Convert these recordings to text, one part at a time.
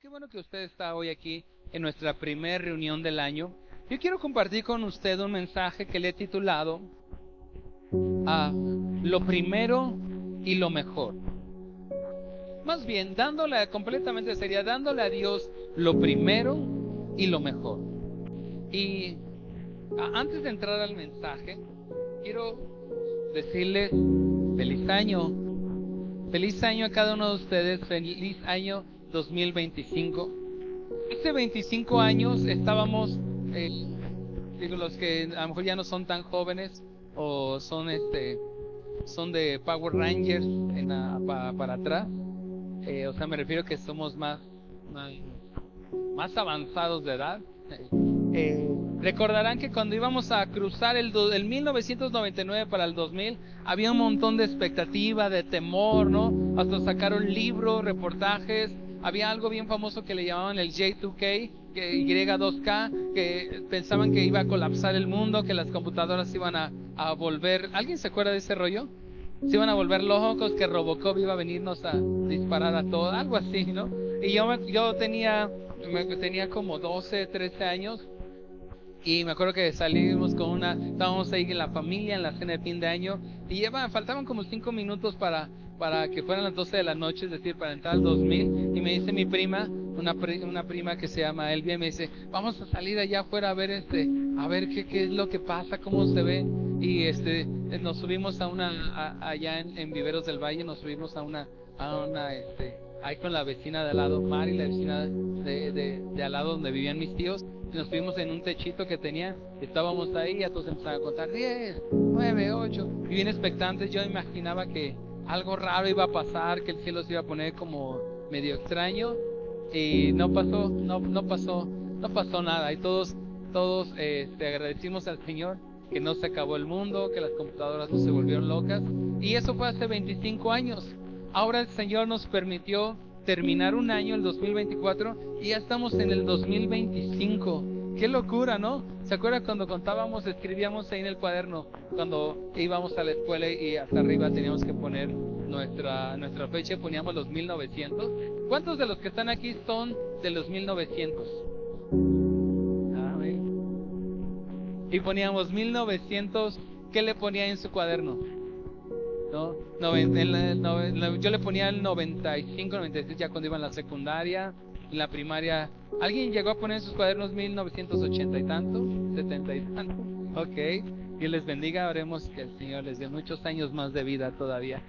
Qué bueno que usted está hoy aquí en nuestra primera reunión del año. Yo quiero compartir con usted un mensaje que le he titulado Lo primero y lo mejor. Más bien, completamente sería dándole a Dios lo primero y lo mejor. Y antes de entrar al mensaje, quiero decirles feliz año. Feliz año a cada uno de ustedes. Feliz año 2025. Hace 25 años estábamos, digo, los que a lo mejor ya no son tan jóvenes o son de Power Rangers para atrás. O sea, me refiero que somos más avanzados de edad. Recordarán que cuando íbamos a cruzar el 1999 para el 2000, había un montón de expectativa, de temor, ¿no? Hasta sacaron libros, reportajes. Había algo bien famoso que le llamaban el J2K, Y2K, que pensaban que iba a colapsar el mundo, que las computadoras se iban a volver... ¿Alguien se acuerda de ese rollo? Se iban a volver locos, que Robocop iba a venirnos a disparar a todos, algo así, ¿no? Y yo tenía como 12, 13 años, y me acuerdo que estábamos ahí en la familia, en la cena de fin de año, y faltaban como 5 minutos para que fueran las 12 de la noche, es decir, para entrar al 2000, y me dice mi prima, una prima que se llama Elvia, me dice, vamos a salir allá afuera a ver qué es lo que pasa, cómo se ve. Y nos subimos allá en Viveros del Valle, nos subimos ahí con la vecina de al lado, Mari, la vecina de al lado donde vivían mis tíos, y nos subimos en un techito que tenía, estábamos ahí, y todos empezaban a contar 10, 9, 8, y bien expectantes. Yo imaginaba que algo raro iba a pasar, que el cielo se iba a poner como medio extraño, y no pasó nada, y todos agradecimos al Señor que no se acabó el mundo, que las computadoras no se volvieron locas, y eso fue hace 25 años. Ahora el Señor nos permitió terminar un año, el 2024, y ya estamos en el 2025. ¡Qué locura!, ¿no? ¿Se acuerda cuando escribíamos ahí en el cuaderno, cuando íbamos a la escuela y hasta arriba teníamos que poner nuestra fecha, poníamos los 1900? ¿Cuántos de los que están aquí son de los 1900? Y poníamos 1900, ¿qué le ponía en su cuaderno? ¿No? Yo le ponía el 95, 96 ya cuando iba en la secundaria, en la primaria. ¿Alguien llegó a poner en sus cuadernos 1980 y tanto? 70 y tanto. Ok, Dios les bendiga, oremos que el Señor les dé muchos años más de vida todavía.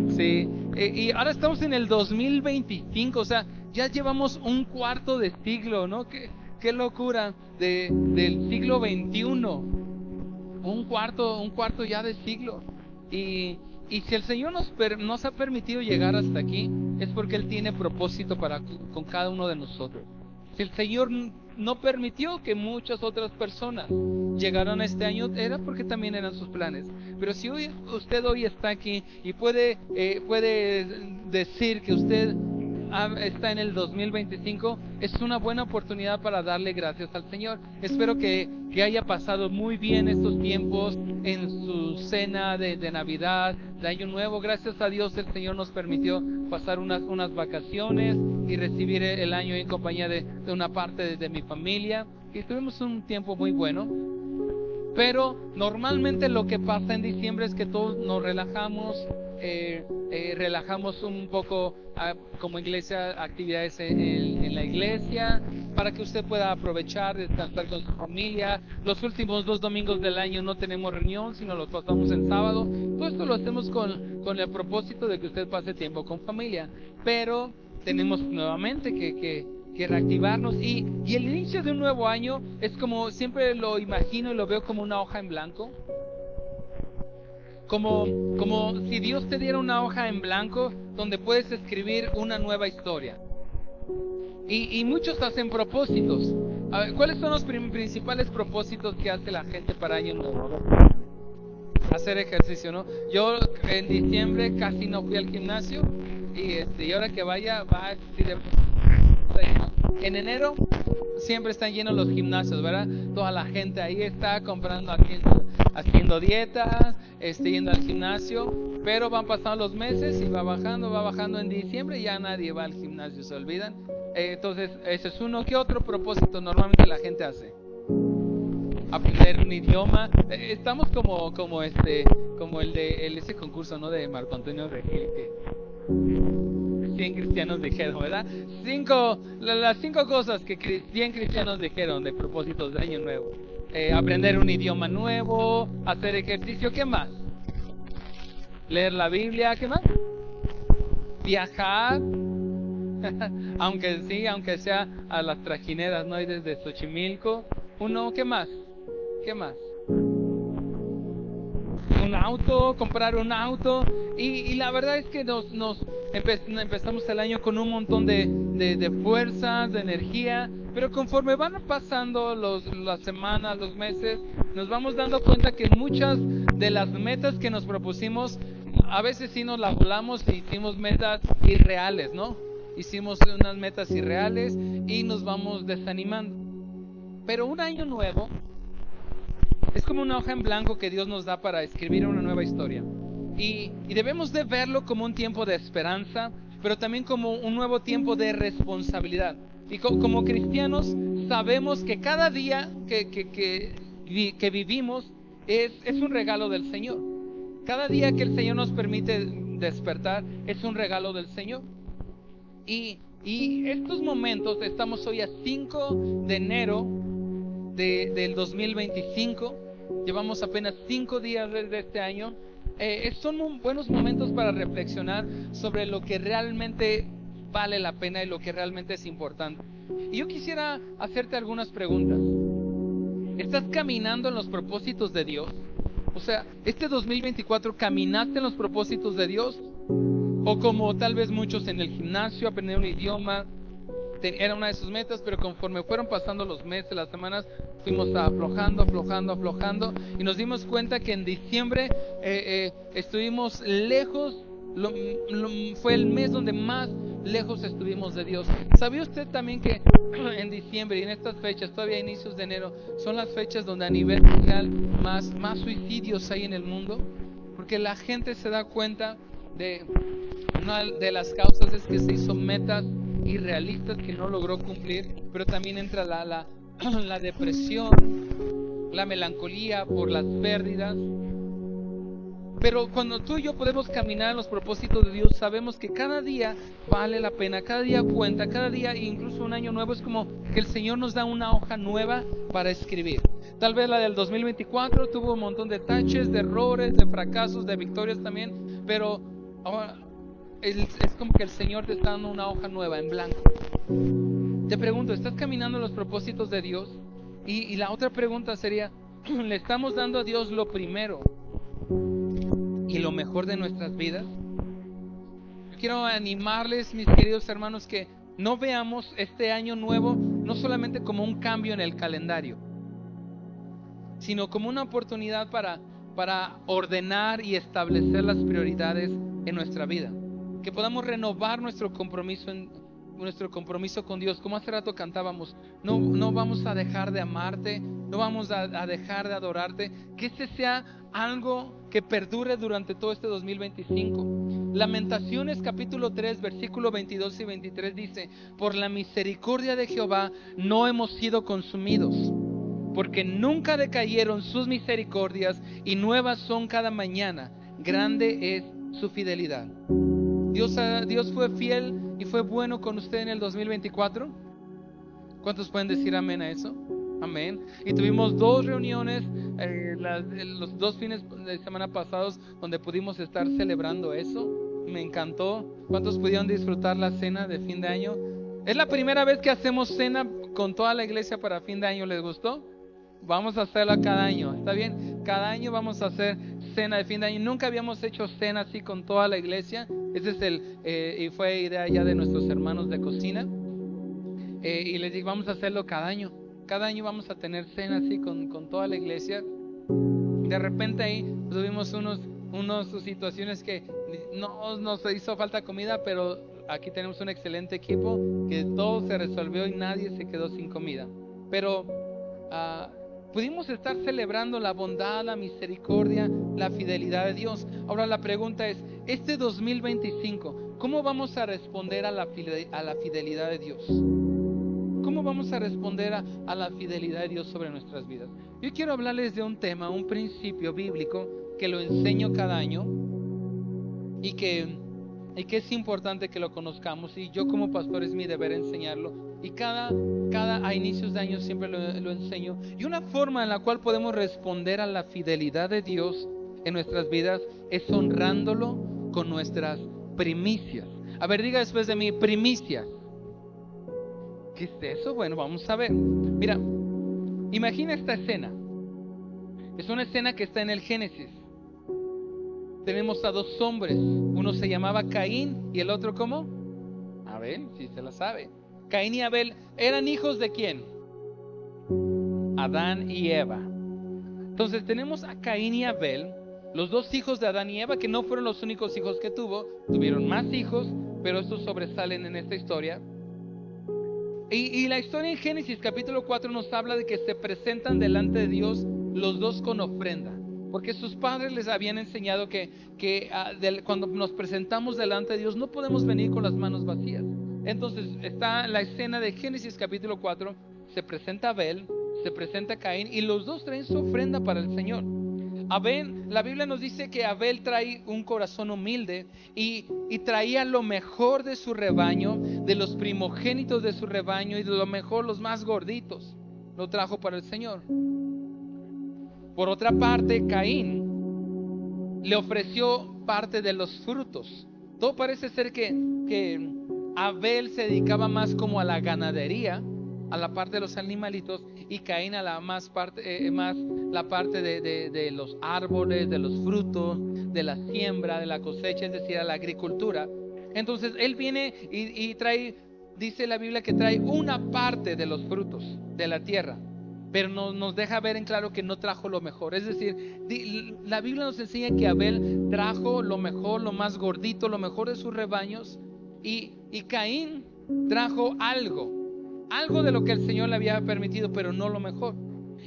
Sí, y ahora estamos en el 2025, o sea, ya llevamos un cuarto de siglo, ¿no? Qué locura del siglo XXI, un cuarto ya de siglo. Y si el Señor nos ha permitido llegar hasta aquí, es porque Él tiene propósito con cada uno de nosotros. Si el Señor no permitió que muchas otras personas llegaran a este año, era porque también eran sus planes. Pero si usted hoy está aquí y puede decir que usted está en el 2025, es una buena oportunidad para darle gracias al Señor. Espero que haya pasado muy bien estos tiempos en su cena de Navidad, de Año Nuevo. Gracias a Dios el Señor nos permitió pasar unas vacaciones y recibir el año en compañía de una parte de mi familia, y tuvimos un tiempo muy bueno. Pero normalmente lo que pasa en diciembre es que todos nos relajamos, relajamos un poco como iglesia, actividades en la iglesia, para que usted pueda aprovechar, descansar con su familia. Los últimos 2 domingos del año no tenemos reunión, sino los pasamos en sábado. Todo esto lo hacemos con el propósito de que usted pase tiempo con familia, pero tenemos nuevamente que reactivarnos, y el inicio de un nuevo año es como, siempre lo imagino y lo veo como una hoja en blanco, como si Dios te diera una hoja en blanco donde puedes escribir una nueva historia. Y muchos hacen propósitos. A ver, ¿cuáles son los principales propósitos que hace la gente para Año Nuevo? Hacer ejercicio, ¿no? Yo en diciembre casi no fui al gimnasio, y ahora que vaya, va a decir, está lleno. En enero siempre están llenos los gimnasios, ¿verdad? Toda la gente ahí está comprando, haciendo dietas, yendo al gimnasio, pero van pasando los meses y va bajando en diciembre y ya nadie va al gimnasio, se olvidan. Entonces ese es uno que otro propósito normalmente la gente hace. Aprender un idioma. Estamos como ese concurso, ¿no? De Marco Antonio Regil, que 100 cristianos dijeron, ¿verdad? Las 5 cosas que 100 cristianos dijeron de propósitos de año nuevo. Aprender un idioma nuevo, hacer ejercicio, ¿qué más? Leer la Biblia, ¿qué más? Viajar, aunque sea a las trajineras, ¿no? Y desde Xochimilco. ¿Qué más? ¿Qué más? Un auto, comprar un auto. Y la verdad es que empezamos el año con un montón de fuerzas, de energía, pero conforme van pasando las semanas, los meses, nos vamos dando cuenta que muchas de las metas que nos propusimos, a veces sí nos las volamos y hicimos metas irreales, ¿no? Hicimos unas metas irreales y nos vamos desanimando. Pero un año nuevo es como una hoja en blanco que Dios nos da para escribir una nueva historia. Y debemos de verlo como un tiempo de esperanza, pero también como un nuevo tiempo de responsabilidad. Y como cristianos sabemos que cada día que vivimos es un regalo del Señor. Cada día que el Señor nos permite despertar es un regalo del Señor. Y estos momentos, estamos hoy a 5 de enero del 2025, llevamos apenas 5 días desde este año. Son buenos momentos para reflexionar sobre lo que realmente vale la pena y lo que realmente es importante. Y yo quisiera hacerte algunas preguntas. ¿Estás caminando en los propósitos de Dios? O sea, este 2024, ¿caminaste en los propósitos de Dios? O como tal vez muchos en el gimnasio, aprender un idioma, era una de sus metas, pero conforme fueron pasando los meses, las semanas, fuimos aflojando y nos dimos cuenta que en diciembre estuvimos lejos. Fue el mes donde más lejos estuvimos de Dios. ¿Sabía usted también que en diciembre y en estas fechas, todavía inicios de enero, son las fechas donde a nivel mundial más suicidios hay en el mundo? Porque la gente se da cuenta de una de las causas es que se hizo metas irrealistas que no logró cumplir, pero también entra la depresión, la melancolía por las pérdidas. Pero cuando tú y yo podemos caminar en los propósitos de Dios, sabemos que cada día vale la pena, cada día cuenta, cada día, incluso un año nuevo, es como que el Señor nos da una hoja nueva para escribir. Tal vez la del 2024 tuvo un montón de taches, de errores, de fracasos, de victorias también, pero ahora es como que el Señor te está dando una hoja nueva en blanco. Te pregunto, ¿estás caminando en los propósitos de Dios? Y la otra pregunta sería, ¿le estamos dando a Dios lo primero y lo mejor de nuestras vidas? Yo quiero animarles, mis queridos hermanos, que no veamos este año nuevo no solamente como un cambio en el calendario, sino como una oportunidad para ordenar y establecer las prioridades en nuestra vida. Que podamos renovar nuestro compromiso con Dios. Como hace rato cantábamos, no vamos a dejar de amarte, no vamos a dejar de adorarte. Que este sea algo que perdure durante todo este 2025. Lamentaciones capítulo 3 versículo 22 y 23 dice: por la misericordia de Jehová no hemos sido consumidos, porque nunca decayeron sus misericordias, y nuevas son cada mañana. Grande es su fidelidad. Dios fue fiel y fue bueno con usted en el 2024. ¿Cuántos pueden decir amén a eso? Amén. Y tuvimos 2 reuniones los 2 fines de semana pasados donde pudimos estar celebrando eso. Me encantó. ¿Cuántos pudieron disfrutar la cena de fin de año? Es la primera vez que hacemos cena con toda la iglesia para fin de año. ¿Les gustó? Vamos a hacerla cada año, ¿está bien? Cada año vamos a hacer cena de fin de año. Nunca habíamos hecho cena así con toda la iglesia. Ese es y fue idea ya de nuestros hermanos de cocina. Y les digo, vamos a hacerlo cada año. Cada año vamos a tener cena así con toda la iglesia. De repente ahí tuvimos unas situaciones que no nos hizo falta comida, pero aquí tenemos un excelente equipo, que todo se resolvió y nadie se quedó sin comida. Pero pudimos estar celebrando la bondad, la misericordia, la fidelidad de Dios. Ahora la pregunta es, este 2025, ¿cómo vamos a responder a la fidelidad de Dios? ¿Cómo vamos a responder a la fidelidad de Dios sobre nuestras vidas? Yo quiero hablarles de un tema, un principio bíblico que lo enseño cada año y que es importante que lo conozcamos, y yo como pastor es mi deber enseñarlo, y a inicios de año siempre lo enseño. Y una forma en la cual podemos responder a la fidelidad de Dios en nuestras vidas es honrándolo con nuestras primicias. A ver, diga después de mí, primicias. ¿Qué es eso? Bueno, vamos a ver. Mira, imagina esta escena. Es una escena que está en el Génesis. Tenemos a dos hombres. Uno se llamaba Caín y el otro ¿cómo? Abel, si se la sabe. Caín y Abel eran hijos de ¿quién? Adán y Eva. Entonces tenemos a Caín y Abel, los dos hijos de Adán y Eva, que no fueron los únicos hijos que tuvieron más hijos, pero estos sobresalen en esta historia. Y la historia en Génesis capítulo 4 nos habla de que se presentan delante de Dios los dos con ofrenda, porque sus padres les habían enseñado que cuando nos presentamos delante de Dios no podemos venir con las manos vacías. Entonces está la escena de Génesis capítulo 4, se presenta Abel, se presenta Caín, y los dos traen su ofrenda para el Señor. Abel, la Biblia nos dice que Abel trae un corazón humilde y traía lo mejor de su rebaño, de los primogénitos de su rebaño, y de lo mejor, los más gorditos, lo trajo para el Señor. Por otra parte, Caín le ofreció parte de los frutos. Todo parece ser que Abel se dedicaba más como a la ganadería, a la parte de los animalitos, y Caín a más la parte de los árboles, de los frutos, de la siembra, de la cosecha, es decir, a la agricultura. Entonces él viene y trae, dice la Biblia que trae una parte de los frutos de la tierra, pero nos deja ver en claro que no trajo lo mejor. Es decir, la Biblia nos enseña que Abel trajo lo mejor, lo más gordito, lo mejor de sus rebaños, y Caín trajo algo de lo que el Señor le había permitido, pero no lo mejor.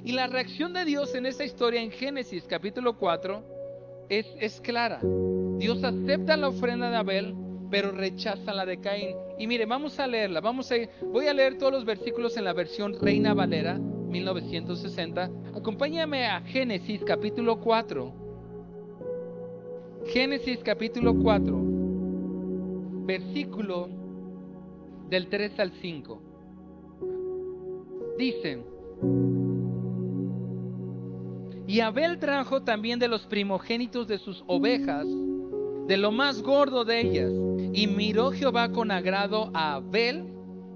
Y la reacción de Dios en esta historia en Génesis capítulo 4 es clara. Dios acepta la ofrenda de Abel, pero rechaza la de Caín. Y mire, vamos a leerla. Voy a leer todos los versículos en la versión Reina Valera 1960. Acompáñame a Génesis capítulo 4. Génesis capítulo 4, versículo del 3 al 5. Dice: y Abel trajo también de los primogénitos de sus ovejas, de lo más gordo de ellas, y miró Jehová con agrado a Abel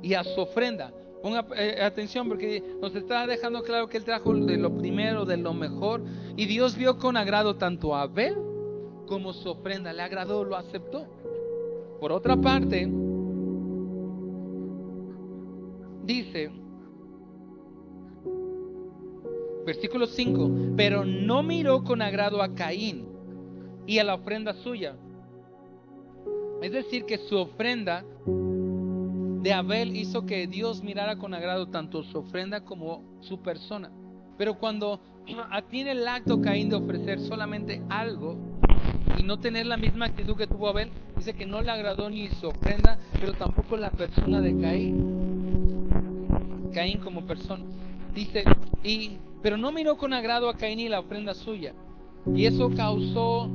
y a su ofrenda. Ponga atención, porque nos está dejando claro que él trajo de lo primero, de lo mejor, y Dios vio con agrado tanto a Abel como su ofrenda. Le agradó, lo aceptó. Por otra parte, dice versículo 5: pero no miró con agrado a Caín y a la ofrenda suya. Es decir, que su ofrenda de Abel hizo que Dios mirara con agrado tanto su ofrenda como su persona. Pero cuando tiene el acto Caín de ofrecer solamente algo y no tener la misma actitud que tuvo Abel, dice que no le agradó ni su ofrenda, pero tampoco la persona de Caín como persona. Dice, pero no miró con agrado a Caín y la ofrenda suya. Y eso causó,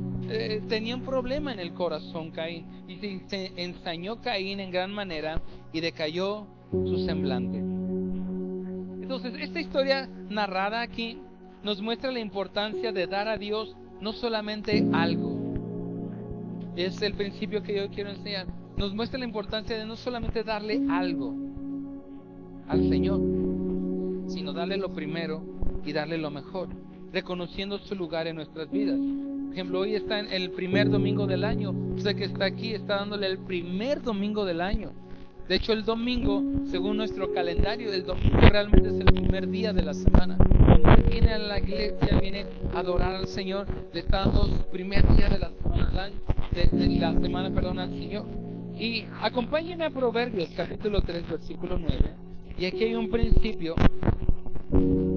tenía un problema en el corazón Caín. Y se ensañó Caín en gran manera y decayó su semblante. Entonces, esta historia narrada aquí nos muestra la importancia de dar a Dios no solamente algo. Es el principio que yo quiero enseñar. Nos muestra la importancia de no solamente darle algo al Señor, sino darle lo primero y darle lo mejor, reconociendo su lugar en nuestras vidas. Por ejemplo, hoy está en el primer domingo del año. Usted que está aquí está dándole el primer domingo del año. De hecho, el domingo, según nuestro calendario, el domingo realmente es el primer día de la semana. Cuando usted viene a la iglesia, viene a adorar al Señor, le está dando el primer día de la semana al Señor. Y acompáñenme a Proverbios capítulo 3 versículo 9. Y aquí hay un principio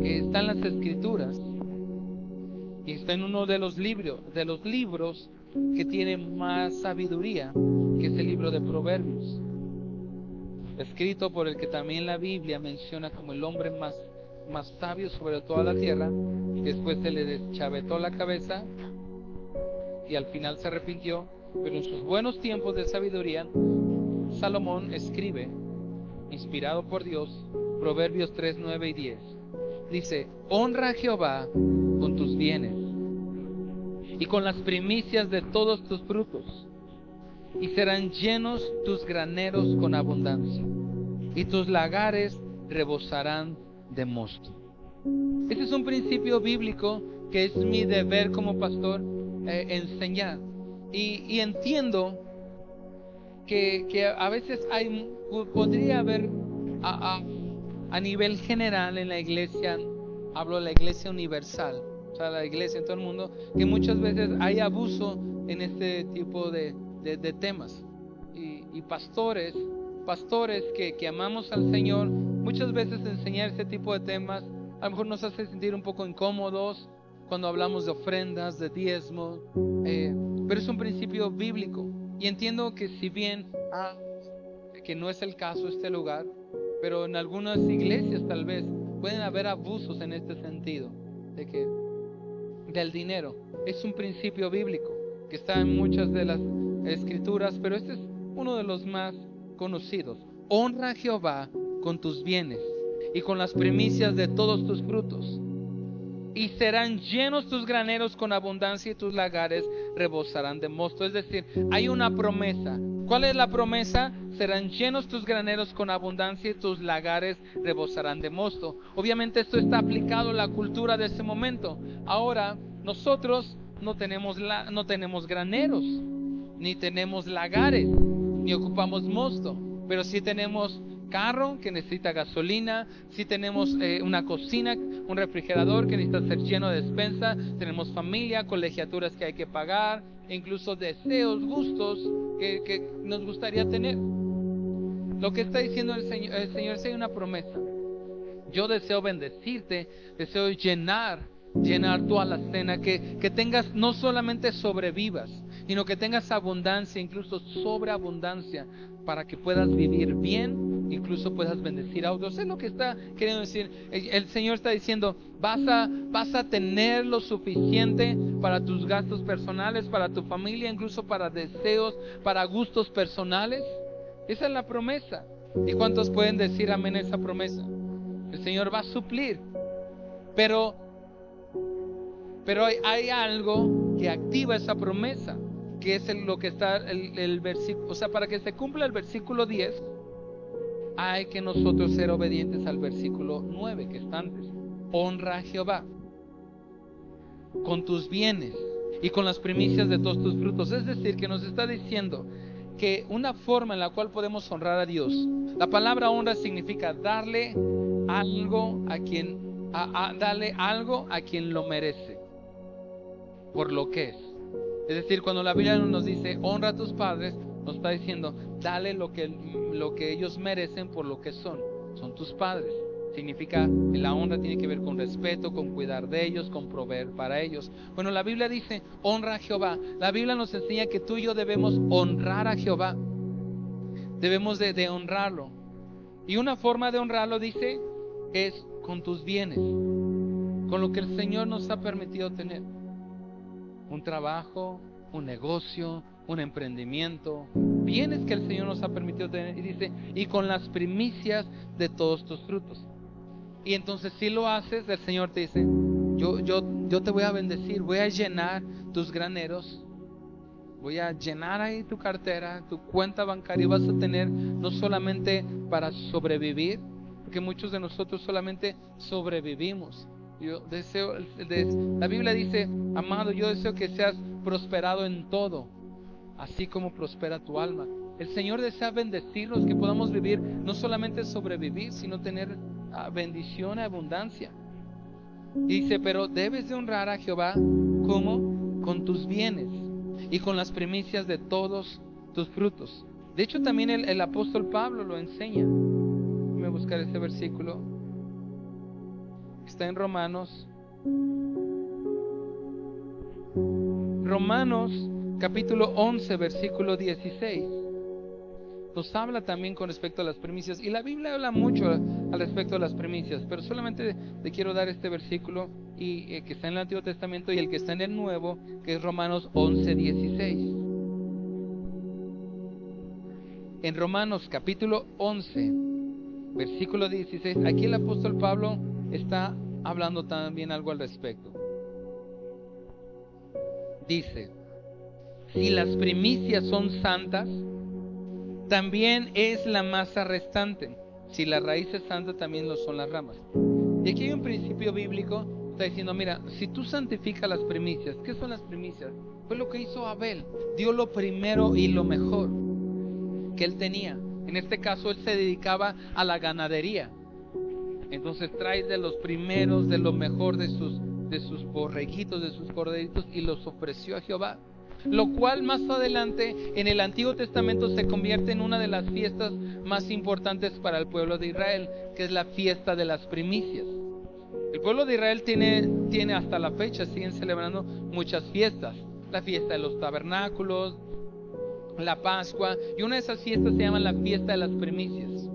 que está en las Escrituras y está en uno de los libros que tiene más sabiduría, que es el libro de Proverbios, escrito por el que también la Biblia menciona como el hombre más sabio sobre toda la tierra. Después se le deschavetó la cabeza y al final se arrepintió, pero en sus buenos tiempos de sabiduría Salomón escribe, inspirado por Dios, Proverbios 3, 9 y 10. Dice: honra a Jehová con tus bienes y con las primicias de todos tus frutos, y serán llenos tus graneros con abundancia, y tus lagares rebosarán de mosto. Este es un principio bíblico que es mi deber como pastor enseñar. Y entiendo que a veces podría haber a nivel general en la iglesia, hablo de la iglesia universal, o sea, la iglesia en todo el mundo, que muchas veces hay abuso en este tipo de temas. Y pastores que amamos al Señor, muchas veces enseñar este tipo de temas a lo mejor nos hace sentir un poco incómodos cuando hablamos de ofrendas, de diezmo, pero es un principio bíblico. Y entiendo que si bien que no es el caso este lugar, pero en algunas iglesias tal vez pueden haber abusos en este sentido del dinero. Es un principio bíblico que está en muchas de las escrituras, pero este es uno de los más conocidos. Honra a Jehová con tus bienes y con las primicias de todos tus frutos, y serán llenos tus graneros con abundancia, y tus lagares rebosarán de mosto. Es decir, hay una promesa. ¿Cuál es la promesa? Serán llenos tus graneros con abundancia, y tus lagares rebosarán de mosto. Obviamente esto está aplicado a la cultura de ese momento. Ahora nosotros no tenemos graneros, ni tenemos lagares, ni ocupamos mosto, pero sí tenemos carro que necesita gasolina, sí tenemos una cocina, un refrigerador que necesita ser lleno de despensa, tenemos familia, colegiaturas que hay que pagar, e incluso deseos, gustos que nos gustaría tener. Lo que está diciendo el Señor es una promesa. Yo deseo bendecirte, deseo llenar tu alacena, que tengas, no solamente sobrevivas, sino que tengas abundancia, incluso sobreabundancia, para que puedas vivir bien, incluso puedas bendecir a otros. Es lo que está queriendo decir. El Señor está diciendo: vas a tener lo suficiente para tus gastos personales, para tu familia, incluso para deseos, para gustos personales. Esa es la promesa. ¿Y cuántos pueden decir amén a esa promesa? El Señor va a suplir, pero hay algo que activa esa promesa, que es lo que está el versículo. O sea, para que se cumpla el versículo 10, hay que nosotros ser obedientes al versículo 9 que está antes. Honra a Jehová con tus bienes y con las primicias de todos tus frutos. Es decir, que nos está diciendo que una forma en la cual podemos honrar a Dios, la palabra honra significa darle algo a quien lo merece, por lo que es. Es decir, cuando la Biblia nos dice honra a tus padres, nos está diciendo dale lo que ellos merecen por lo que son tus padres. Significa que la honra tiene que ver con respeto, con cuidar de ellos, con proveer para ellos. Bueno, la Biblia dice honra a Jehová. La Biblia nos enseña que tú y yo debemos honrar a Jehová. Debemos de honrarlo. Y una forma de honrarlo, dice, es con tus bienes, con lo que el Señor nos ha permitido tener. Un trabajo, un negocio, un emprendimiento, bienes que el Señor nos ha permitido tener. Y dice, y con las primicias de todos tus frutos. Y entonces si lo haces, el Señor te dice, yo te voy a bendecir, voy a llenar tus graneros, voy a llenar ahí tu cartera, tu cuenta bancaria, y vas a tener no solamente para sobrevivir, porque muchos de nosotros solamente sobrevivimos. Yo deseo, la Biblia dice, amado, yo deseo que seas prosperado en todo, así como prospera tu alma. El Señor desea bendecirnos, que podamos vivir, no solamente sobrevivir, sino tener bendición, abundancia. Y dice, pero debes de honrar a Jehová, ¿cómo? Con tus bienes y con las primicias de todos tus frutos. De hecho, también el apóstol Pablo lo enseña. Voy a buscar ese versículo. Está en Romanos. Romanos capítulo 11, versículo 16. Nos habla también con respecto a las primicias. Y la Biblia habla mucho al respecto de las primicias. Pero solamente te quiero dar este versículo que está en el Antiguo Testamento y el que está en el Nuevo, que es Romanos 11, 16. En Romanos capítulo 11, versículo 16, aquí el apóstol Pablo está hablando también algo al respecto. Dice: si las primicias son santas, también es la masa restante. Si la raíz es santa, también lo son las ramas. Y aquí hay un principio bíblico. Está diciendo, mira, si tú santificas las primicias, ¿qué son las primicias? Fue lo que hizo Abel. Dio lo primero y lo mejor que él tenía. En este caso, él se dedicaba a la ganadería. Entonces trae de los primeros, de lo mejor de sus borreguitos, de sus corderitos, y los ofreció a Jehová. Lo cual más adelante en el Antiguo Testamento se convierte en una de las fiestas más importantes para el pueblo de Israel, que es la fiesta de las primicias. El pueblo de Israel tiene hasta la fecha, siguen celebrando muchas fiestas. La fiesta de los tabernáculos, la Pascua, y una de esas fiestas se llama la fiesta de las primicias.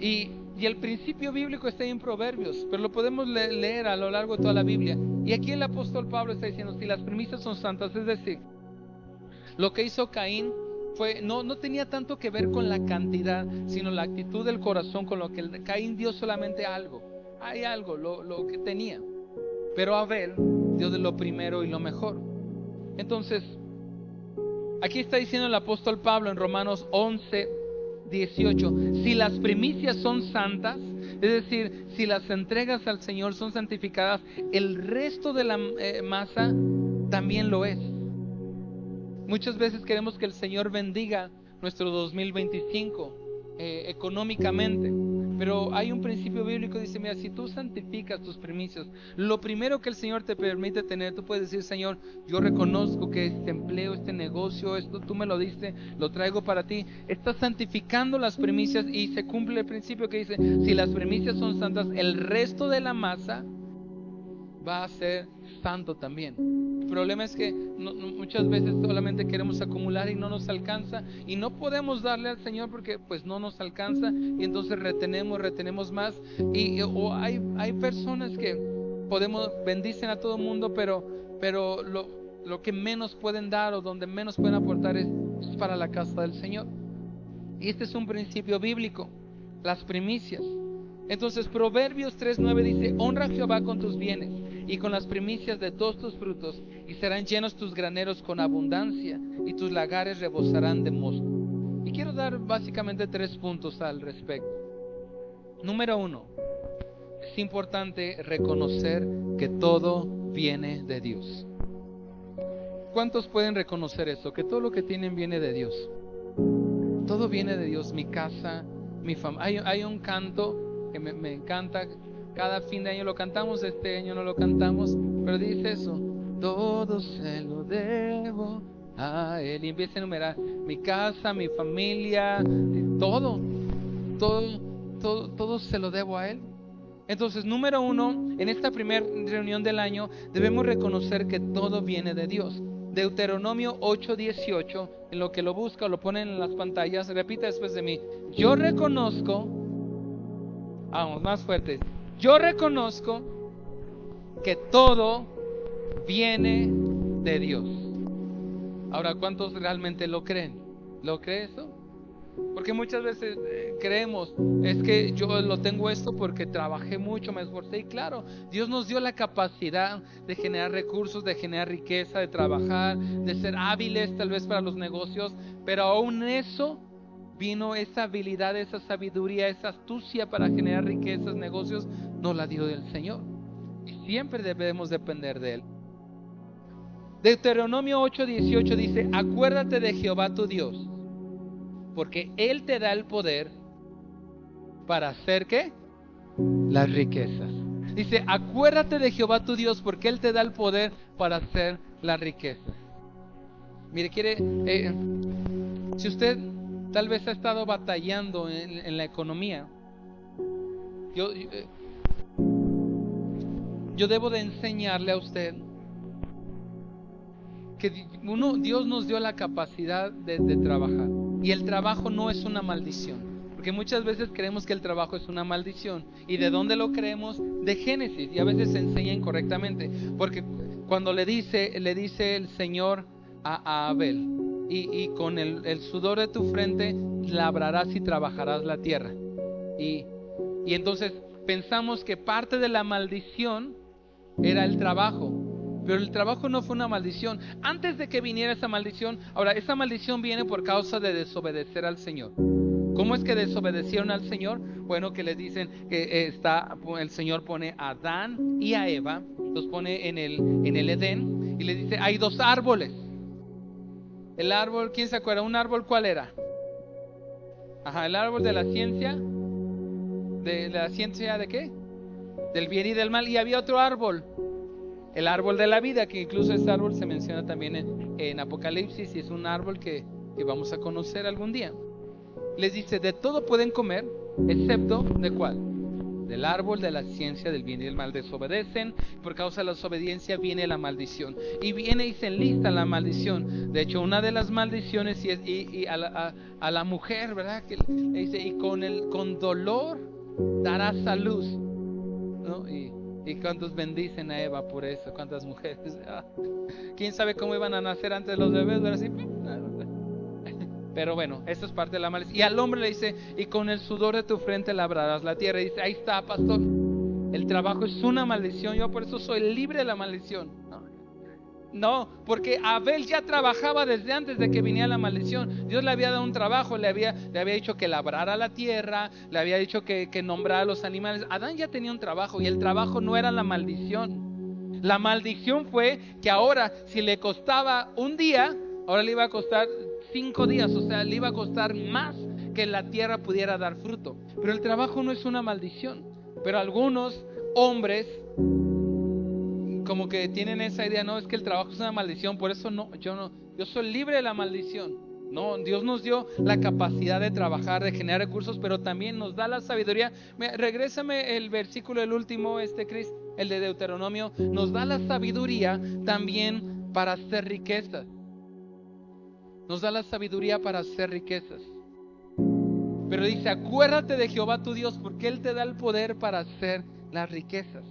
Y el principio bíblico está en Proverbios, pero lo podemos leer a lo largo de toda la Biblia. Y aquí el apóstol Pablo está diciendo, si las primicias son santas, es decir, lo que hizo Caín no tenía tanto que ver con la cantidad, sino la actitud del corazón, con lo que Caín dio solamente algo. Hay algo, lo que tenía. Pero Abel dio de lo primero y lo mejor. Entonces, aquí está diciendo el apóstol Pablo en Romanos 11, 18, si las primicias son santas, es decir, si las entregas al Señor son santificadas, el resto de la masa también lo es. Muchas veces queremos que el Señor bendiga nuestro 2025 económicamente, pero hay un principio bíblico que dice, mira, si tú santificas tus primicias, lo primero que el Señor te permite tener, tú puedes decir, Señor, yo reconozco que este empleo, este negocio, esto tú me lo diste, lo traigo para ti. Estás santificando las primicias y se cumple el principio que dice, si las primicias son santas, el resto de la masa va a ser santo también. El problema es que muchas veces solamente queremos acumular y no nos alcanza, y no podemos darle al Señor porque pues no nos alcanza, y entonces retenemos más, o hay personas que bendicen a todo el mundo, pero lo que menos pueden dar o donde menos pueden aportar es para la casa del Señor. Y este es un principio bíblico, las primicias. Entonces Proverbios 3:9 dice, honra a Jehová con tus bienes y con las primicias de todos tus frutos, y serán llenos tus graneros con abundancia, y tus lagares rebosarán de mosto. Y quiero dar básicamente 3 puntos al respecto. Número 1, es importante reconocer que todo viene de Dios. ¿Cuántos pueden reconocer eso? Que todo lo que tienen viene de Dios. Todo viene de Dios, mi casa, mi familia. Hay un canto que me encanta. Cada fin de año lo cantamos, este año no lo cantamos, pero dice eso: todo se lo debo a Él. Y empieza a enumerar mi casa, mi familia, todo se lo debo a Él. Entonces, número 1, en esta primera reunión del año debemos reconocer que todo viene de Dios. Deuteronomio 8:18, en lo que lo busca o lo ponen en las pantallas, repita después de mí: yo reconozco, vamos, más fuerte, yo reconozco que todo viene de Dios. Ahora, ¿cuántos realmente lo creen? ¿Lo cree eso? Porque muchas veces creemos, es que yo lo tengo esto porque trabajé mucho, me esforcé. Y claro, Dios nos dio la capacidad de generar recursos, de generar riqueza, de trabajar, de ser hábiles tal vez para los negocios. Pero aún eso vino, esa habilidad, esa sabiduría, esa astucia para generar riquezas, negocios, nos la dio del Señor. Y siempre debemos depender de Él. Deuteronomio 8:18 dice: acuérdate de Jehová tu Dios, porque Él te da el poder para hacer, ¿qué? Las riquezas. Dice: acuérdate de Jehová tu Dios, porque Él te da el poder para hacer las riquezas. Mire, Si usted tal vez ha estado batallando en la economía, yo debo de enseñarle a usted que Dios nos dio la capacidad de trabajar, y el trabajo no es una maldición, porque muchas veces creemos que el trabajo es una maldición. ¿Y de dónde lo creemos? De Génesis, y a veces se enseña incorrectamente, porque cuando le dice el Señor a Abel, y con el sudor de tu frente labrarás y trabajarás la tierra, y entonces pensamos que parte de la maldición era el trabajo. Pero el trabajo no fue una maldición. Antes de que viniera esa maldición, ahora esa maldición viene por causa de desobedecer al Señor. ¿Cómo es que desobedecieron al Señor? Bueno, que les dicen que el Señor pone a Adán y a Eva, los pone en el Edén, y les dice, hay dos árboles. El árbol, ¿quién se acuerda? ¿Un árbol cuál era? El árbol de la ciencia. ¿De la ciencia de qué? Del bien y del mal. Y había otro árbol, el árbol de la vida, que incluso ese árbol se menciona también en Apocalipsis, y es un árbol que vamos a conocer algún día. Les dice, de todo pueden comer, excepto ¿de cuál? Del árbol de la ciencia del bien y del mal. Desobedecen, por causa de la desobediencia viene la maldición, y viene y se enlista la maldición. De hecho, una de las maldiciones y a la mujer, ¿verdad? Que le dice, y con dolor darás a luz, ¿no? ¿Y cuántos bendicen a Eva por eso? ¿Cuántas mujeres? ¿Quién sabe cómo iban a nacer antes los bebés? Así. Pero bueno, eso es parte de la maldición. Y al hombre le dice, y con el sudor de tu frente labrarás la tierra. Y dice, ahí está, pastor, el trabajo es una maldición, yo por eso soy libre de la maldición. No, porque Abel ya trabajaba desde antes de que viniera la maldición. Dios le había dado un trabajo, le había dicho que labrara la tierra, le había dicho que nombrara a los animales. Adán ya tenía un trabajo, y el trabajo no era la maldición. La maldición fue que ahora, si le costaba un día, ahora le iba a costar 5 días, o sea, le iba a costar más que la tierra pudiera dar fruto. Pero el trabajo no es una maldición. Pero algunos hombres como que tienen esa idea, no, es que el trabajo es una maldición, por eso yo soy libre de la maldición. No, Dios nos dio la capacidad de trabajar, de generar recursos, pero también nos da la sabiduría. Regrésame el versículo, el último, Chris, el de Deuteronomio. Nos da la sabiduría también para hacer riquezas. Nos da la sabiduría para hacer riquezas. Pero dice, acuérdate de Jehová tu Dios, porque Él te da el poder para hacer las riquezas.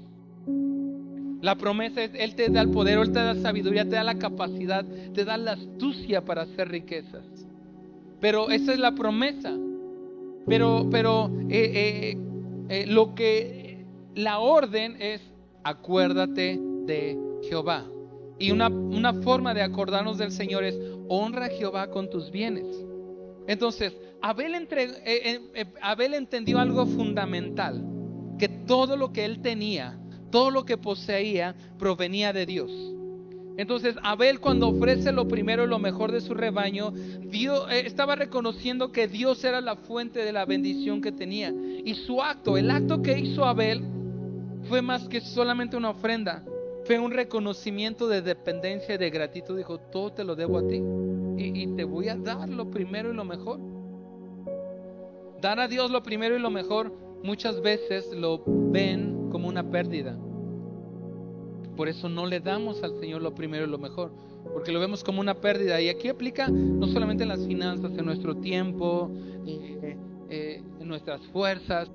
La promesa es, Él te da el poder, Él te da sabiduría, te da la capacidad, te da la astucia para hacer riquezas. Pero esa es la promesa. Pero la orden es, acuérdate de Jehová. Y una forma de acordarnos del Señor es, honra a Jehová con tus bienes. Entonces, Abel entendió algo fundamental, que todo lo que él tenía, todo lo que poseía, provenía de Dios. Entonces Abel, cuando ofrece lo primero y lo mejor de su rebaño, estaba reconociendo que Dios era la fuente de la bendición que tenía. Y el acto que hizo Abel fue más que solamente una ofrenda, fue un reconocimiento de dependencia y de gratitud. Dijo, todo te lo debo a ti, y te voy a dar lo primero y lo mejor. Dar a Dios lo primero y lo mejor muchas veces lo ven como una pérdida. Por eso no le damos al Señor lo primero y lo mejor, porque lo vemos como una pérdida. Y aquí aplica no solamente en las finanzas, en nuestro tiempo, en nuestras fuerzas,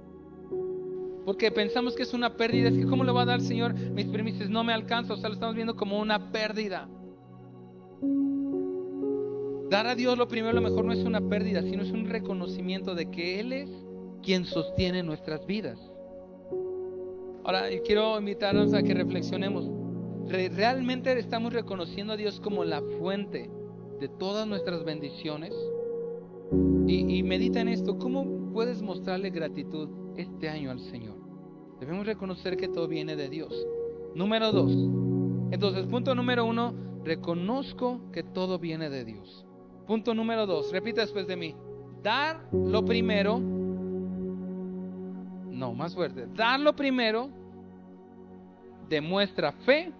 porque pensamos que es una pérdida. Es que ¿cómo le va a dar, Señor, mis permisos? No me alcanza. O sea, lo estamos viendo como una pérdida. Dar a Dios lo primero y lo mejor no es una pérdida, sino es un reconocimiento de que Él es quien sostiene nuestras vidas. Ahora, quiero invitarnos a que reflexionemos. ¿Realmente estamos reconociendo a Dios como la fuente de todas nuestras bendiciones? Y medita en esto. ¿Cómo puedes mostrarle gratitud este año al Señor? Debemos reconocer que todo viene de Dios. Número 2. Entonces, punto número 1, reconozco que todo viene de Dios. Punto número 2, repita después de mí. Dar lo primero. No, más fuerte. Dar lo primero demuestra fe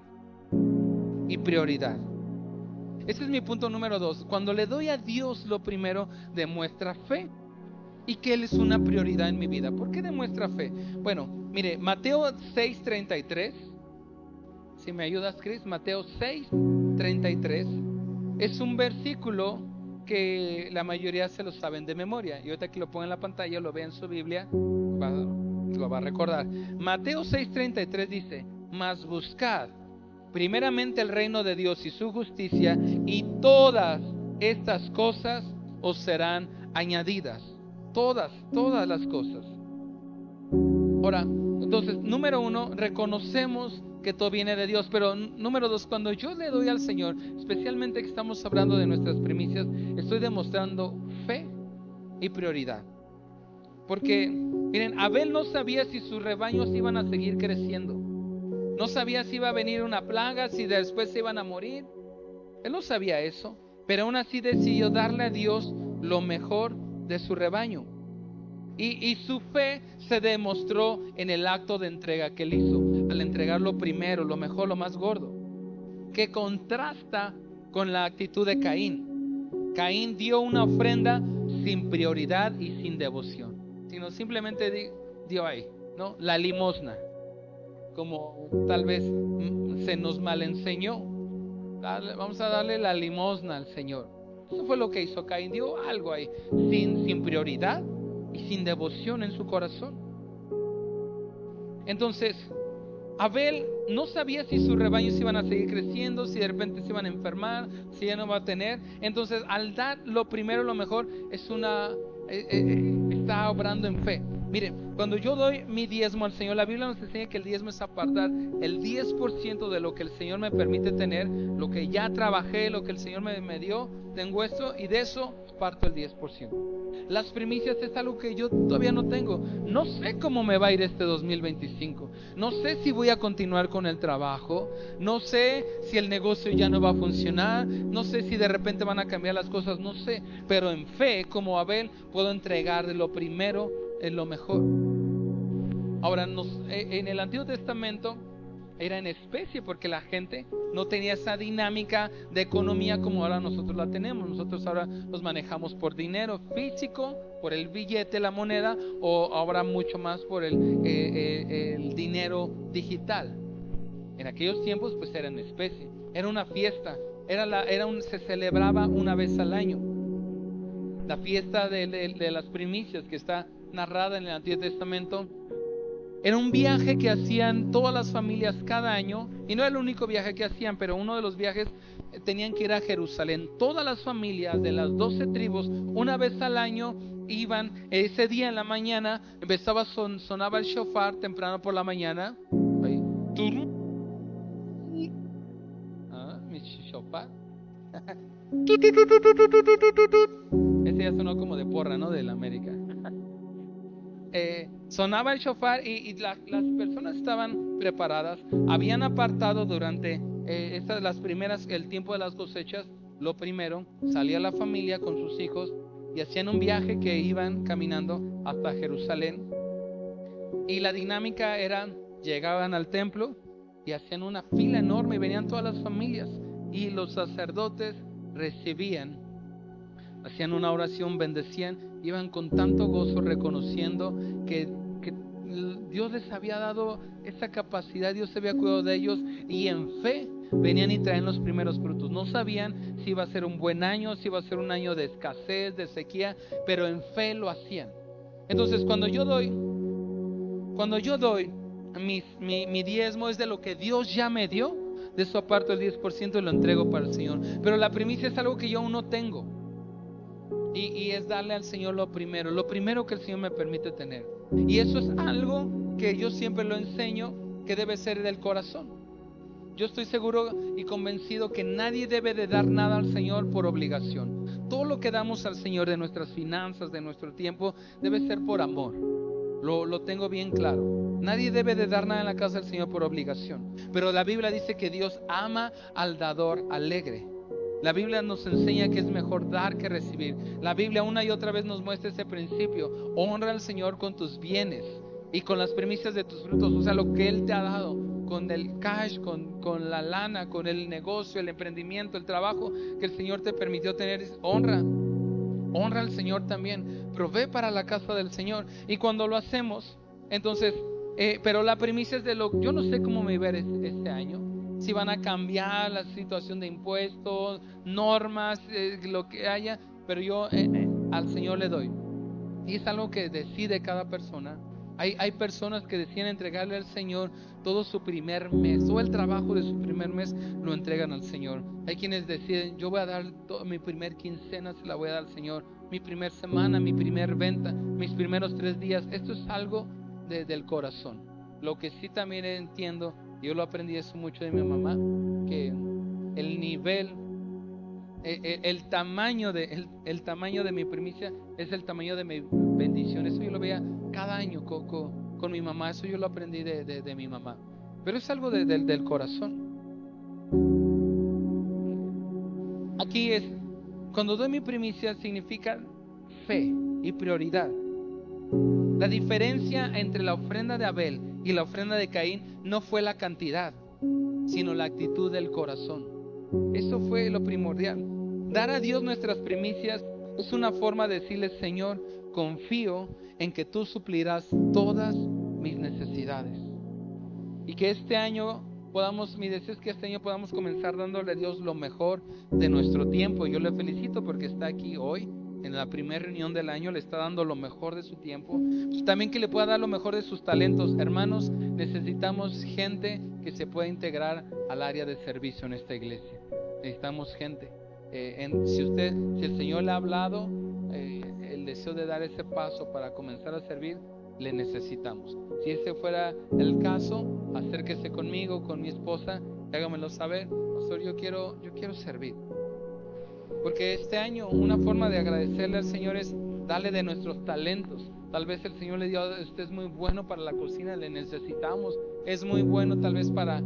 y prioridad. Ese es mi punto número 2. Cuando le doy a Dios lo primero, demuestra fe. Y que Él es una prioridad en mi vida. ¿Por qué demuestra fe? Bueno, mire, Mateo 6:33. Si me ayudas, Chris. Mateo 6:33 es un versículo que la mayoría se lo saben de memoria. Y ahorita que lo ponga en la pantalla, lo vea en su Biblia, lo va a recordar. Mateo 6:33 dice: mas buscad primeramente el reino de Dios y su justicia, y todas estas cosas os serán añadidas. Todas las cosas. Ahora, entonces, número 1, reconocemos que todo viene de Dios. Pero número 2, cuando yo le doy al Señor, especialmente que estamos hablando de nuestras primicias, estoy demostrando fe y prioridad. Porque, miren, Abel no sabía si sus rebaños iban a seguir creciendo. No sabía si iba a venir una plaga, si después se iban a morir. Él no sabía eso, pero aún así decidió darle a Dios lo mejor de su rebaño. Y su fe se demostró en el acto de entrega que él hizo, al entregar lo primero, lo mejor, lo más gordo, que contrasta con la actitud de Caín. Caín dio una ofrenda sin prioridad y sin devoción, sino simplemente dio ahí, ¿no? La limosna, como tal vez se nos malenseñó. Vamos a darle la limosna al Señor. Eso fue lo que hizo Caín, dio algo ahí, sin prioridad y sin devoción en su corazón. Entonces, Abel no sabía si sus rebaños iban a seguir creciendo, si de repente se iban a enfermar, si ya no va a tener. Entonces, al dar lo primero, lo mejor, está obrando en fe. Miren, cuando yo doy mi diezmo al Señor, la Biblia nos enseña que el diezmo es apartar el 10% de lo que el Señor me permite tener, lo que ya trabajé, lo que el Señor me dio, tengo esto, y de eso parto el 10%. Las primicias es algo que yo todavía no tengo. No sé cómo me va a ir este 2025. No sé si voy a continuar con el trabajo. No sé si el negocio ya no va a funcionar. No sé si de repente van a cambiar las cosas. No sé. Pero en fe, como Abel, puedo entregar de lo primero en lo mejor. Ahora, en el Antiguo Testamento era en especie, porque la gente no tenía esa dinámica de economía como ahora nosotros la tenemos. Nosotros ahora nos manejamos por dinero físico, por el billete, la moneda, o ahora mucho más por el dinero digital. En aquellos tiempos pues era en especie, era una fiesta, se celebraba una vez al año. La fiesta de las primicias, que está narrada en el Antiguo Testamento, era un viaje que hacían todas las familias cada año, y no era el único viaje que hacían, pero uno de los viajes tenían que ir a Jerusalén. Todas las familias de las 12 tribus, una vez al año, iban. Ese día en la mañana sonaba el shofar temprano por la mañana. Ahí. Mi shofar. Ese ya sonó como de porra, ¿no? De la América. Sonaba el shofar y las personas estaban preparadas. Habían apartado durante las primeras, el tiempo de las cosechas. Lo primero, salía la familia con sus hijos y hacían un viaje que iban caminando hasta Jerusalén. Y la dinámica era: llegaban al templo y hacían una fila enorme, y venían todas las familias, y los sacerdotes recibían, hacían una oración, bendecían, iban con tanto gozo, reconociendo que Dios les había dado esa capacidad, Dios se había cuidado de ellos, y en fe venían y traían los primeros frutos. No sabían si iba a ser un buen año, si iba a ser un año de escasez, de sequía, pero en fe lo hacían. Entonces, cuando yo doy mi diezmo, es de lo que Dios ya me dio. De eso aparto el 10% y lo entrego para el Señor. Pero la primicia es algo que yo aún no tengo, y es darle al Señor lo primero que el Señor me permite tener. Y eso es algo que yo siempre lo enseño, que debe ser del corazón. Yo estoy seguro y convencido que nadie debe de dar nada al Señor por obligación. Todo lo que damos al Señor, de nuestras finanzas, de nuestro tiempo, debe ser por amor. Lo tengo bien claro. Nadie debe de dar nada en la casa del Señor por obligación. Pero la Biblia dice que Dios ama al dador alegre. La Biblia nos enseña que es mejor dar que recibir. La Biblia una y otra vez nos muestra ese principio: honra al Señor con tus bienes y con las primicias de tus frutos, o sea, lo que Él te ha dado. con el cash, con la lana, con el negocio, el emprendimiento, el trabajo que el Señor te permitió tener. Honra al Señor también, provee para la casa del Señor. Y cuando lo hacemos, entonces, pero la premisa es yo no sé cómo me ver este año, si van a cambiar la situación de impuestos, normas, lo que haya, pero yo al Señor le doy. Y es algo que decide cada persona. Hay personas que deciden entregarle al Señor todo su primer mes, todo el trabajo de su primer mes lo entregan al Señor. Hay quienes deciden, yo voy a dar mi primer quincena, se la voy a dar al Señor, mi primer semana, mi primer venta, mis primeros 3 días. Esto es algo del corazón. Lo que sí también entiendo, yo lo aprendí eso mucho de mi mamá, que el nivel, el tamaño de mi primicia es el tamaño de mi bendición. Eso yo lo veía cada año con mi mamá. Eso yo lo aprendí de mi mamá. Pero es algo del corazón. Aquí cuando doy mi primicia, significa fe y prioridad. La diferencia entre la ofrenda de Abel y la ofrenda de Caín no fue la cantidad, sino la actitud del corazón. Eso fue lo primordial. Dar a Dios nuestras primicias es una forma de decirle: Señor, confío en que tú suplirás todas mis necesidades. Y que este año mi deseo es que este año podamos comenzar dándole a Dios lo mejor de nuestro tiempo. Yo le felicito porque está aquí hoy, en la primera reunión del año, le está dando lo mejor de su tiempo. También que le pueda dar lo mejor de sus talentos. Hermanos, necesitamos gente que se pueda integrar al área de servicio en esta iglesia. Necesitamos gente. Si el Señor le ha hablado el deseo de dar ese paso para comenzar a servir, le necesitamos. Si ese fuera el caso, acérquese conmigo, con mi esposa, y hágamelo saber: pastor, yo quiero servir. Porque este año una forma de agradecerle al Señor es darle de nuestros talentos. Tal vez el Señor le dio: usted es muy bueno para la cocina, le necesitamos. Es muy bueno tal vez para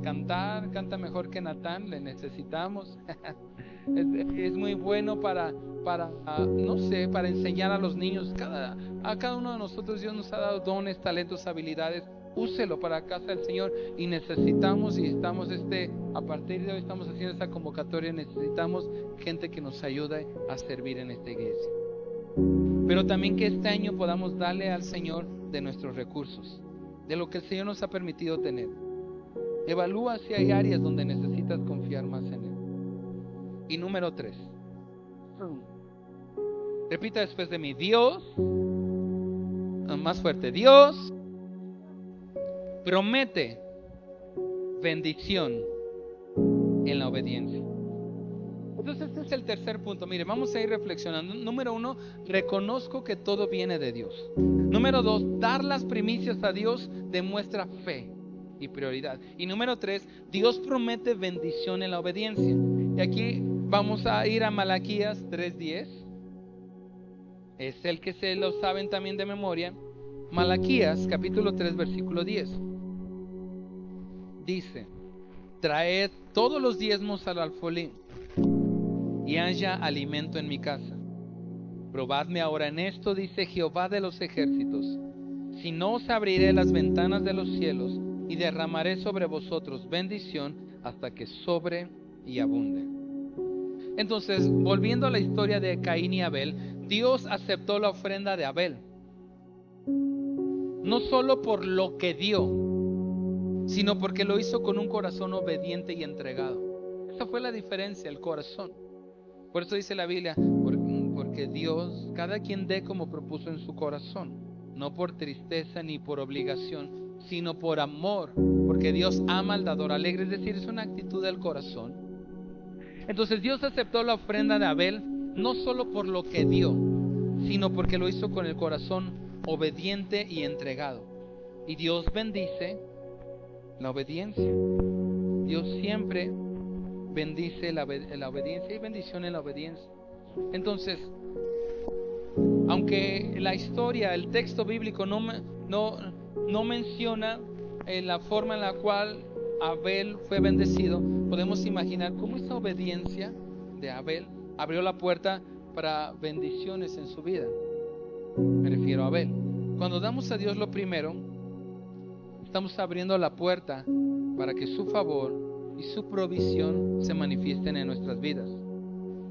cantar, canta mejor que Natán, le necesitamos. Es muy bueno para no sé, para enseñar a los niños. A cada uno de nosotros Dios nos ha dado dones, talentos, habilidades. Úselo para casa del Señor. Y necesitamos, y estamos a partir de hoy estamos haciendo esta convocatoria, necesitamos gente que nos ayude a servir en esta iglesia. Pero también que este año podamos darle al Señor de nuestros recursos, de lo que el Señor nos ha permitido tener. Evalúa si hay áreas donde necesitas confiar más en Él. Y número 3, repita después de mí: Dios, más fuerte, Dios promete bendición en la obediencia. Entonces este es el tercer punto. Mire, vamos a ir reflexionando. Número 1, reconozco que todo viene de Dios. Número 2, dar las primicias a Dios demuestra fe y prioridad. Y número 3, Dios promete bendición en la obediencia. Y aquí vamos a ir a Malaquías 3:10. Es el que se lo saben también de memoria. Malaquías capítulo 3 versículo 10. Dice: traed todos los diezmos al alfolí, y haya alimento en mi casa. Probadme ahora en esto, dice Jehová de los ejércitos, si no os abriré las ventanas de los cielos y derramaré sobre vosotros bendición hasta que sobre y abunde. Entonces, volviendo a la historia de Caín y Abel, Dios aceptó la ofrenda de Abel, no solo por lo que dio, sino porque lo hizo con un corazón obediente y entregado. Esa fue la diferencia, el corazón. Por eso dice la Biblia: porque Dios, cada quien dé como propuso en su corazón, no por tristeza ni por obligación, sino por amor, porque Dios ama al dador alegre. Es decir, es una actitud del corazón. Entonces Dios aceptó la ofrenda de Abel no solo por lo que dio, sino porque lo hizo con el corazón obediente y entregado. Y Dios bendice la obediencia. Dios siempre bendice la obediencia, y bendición en la obediencia. Entonces, aunque la historia, el texto bíblico no menciona la forma en la cual Abel fue bendecido, podemos imaginar cómo esa obediencia de Abel abrió la puerta para bendiciones en su vida. Me refiero a Abel. Cuando damos a Dios lo primero, estamos abriendo la puerta para que su favor y su provisión se manifiesten en nuestras vidas.